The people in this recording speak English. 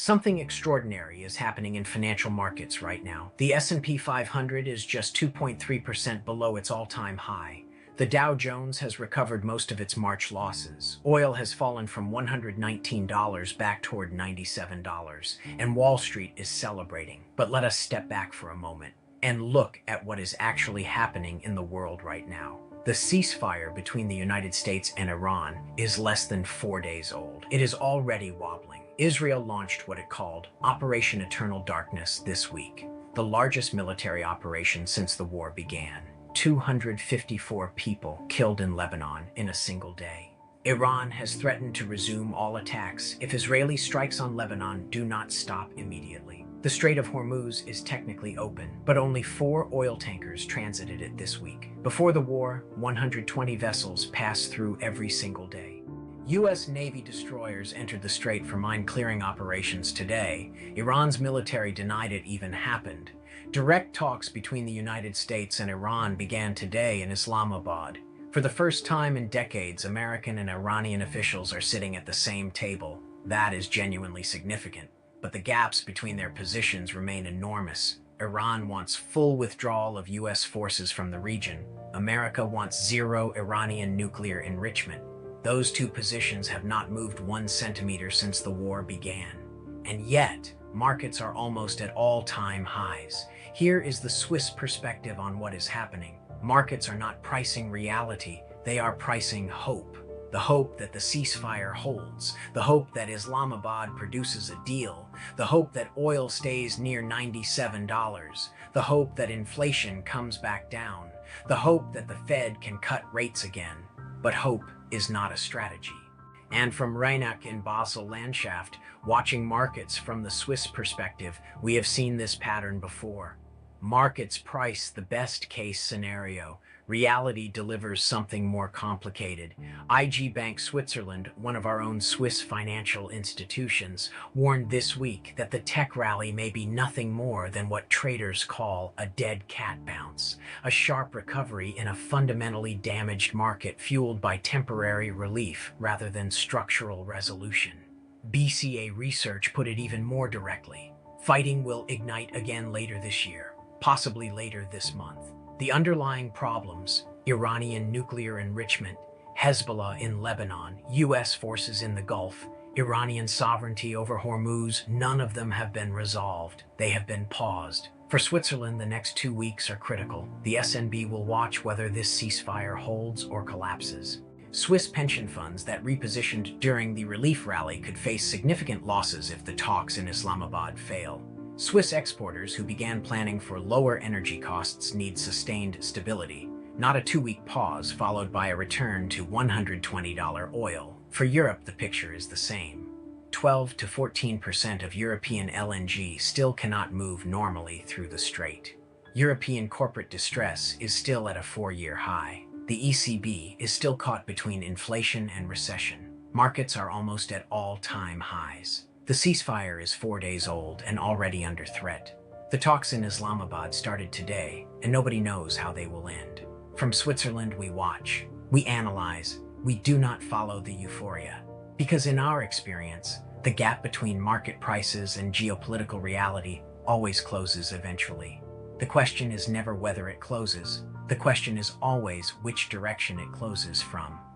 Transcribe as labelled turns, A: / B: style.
A: Something extraordinary is happening in financial markets right now. The S&P 500 is just 2.3% below its all-time high. The Dow Jones has recovered most of its March losses. Oil has fallen from $119 back toward $97, and Wall Street is celebrating. But let us step back for a moment and look at what is actually happening in the world right now. The ceasefire between the United States and Iran is less than 4 days old. It is already wobbling. Israel launched what it called Operation Eternal Darkness this week, the largest military operation since the war began. 254 people killed in Lebanon in a single day. Iran has threatened to resume all attacks if Israeli strikes on Lebanon do not stop immediately. The Strait of Hormuz is technically open, but only 4 oil tankers transited it this week. Before the war, 120 vessels passed through every single day. U.S. Navy destroyers entered the strait for mine-clearing operations today. Iran's military denied it even happened. Direct talks between the United States and Iran began today in Islamabad. For the first time in decades, American and Iranian officials are sitting at the same table. That is genuinely significant. But the gaps between their positions remain enormous. Iran wants full withdrawal of U.S. forces from the region. America wants zero Iranian nuclear enrichment. Those two positions have not moved 1 centimeter since the war began. And yet, markets are almost at all-time highs. Here is the Swiss perspective on what is happening. Markets are not pricing reality, they are pricing hope. The hope that the ceasefire holds, the hope that Islamabad produces a deal, the hope that oil stays near $97, the hope that inflation comes back down, the hope that the Fed can cut rates again. But hope is not a strategy. And from Rheineck in Basel Landschaft, watching markets from the Swiss perspective, we have seen this pattern before. Markets price the best-case scenario. Reality delivers something more complicated. IG Bank Switzerland, one of our own Swiss financial institutions, warned this week that the tech rally may be nothing more than what traders call a dead cat bounce, a sharp recovery in a fundamentally damaged market fueled by temporary relief rather than structural resolution. BCA Research put it even more directly. Fighting will ignite again later this year, possibly later this month. The underlying problems, Iranian nuclear enrichment, Hezbollah in Lebanon, U.S. forces in the Gulf, Iranian sovereignty over Hormuz, none of them have been resolved. They have been paused. For Switzerland, the next 2 weeks are critical. The SNB will watch whether this ceasefire holds or collapses. Swiss pension funds that repositioned during the relief rally could face significant losses if the talks in Islamabad fail. Swiss exporters who began planning for lower energy costs need sustained stability, not a 2-week pause followed by a return to $120 oil. For Europe, the picture is the same. 12 to 14% of European LNG still cannot move normally through the strait. European corporate distress is still at a 4-year high. The ECB is still caught between inflation and recession. Markets are almost at all-time highs. The ceasefire is 4 days old and already under threat. The talks in Islamabad started today, and nobody knows how they will end. From Switzerland, we watch, we analyze, we do not follow the euphoria. Because in our experience, the gap between market prices and geopolitical reality always closes eventually. The question is never whether it closes. The question is always which direction it closes from.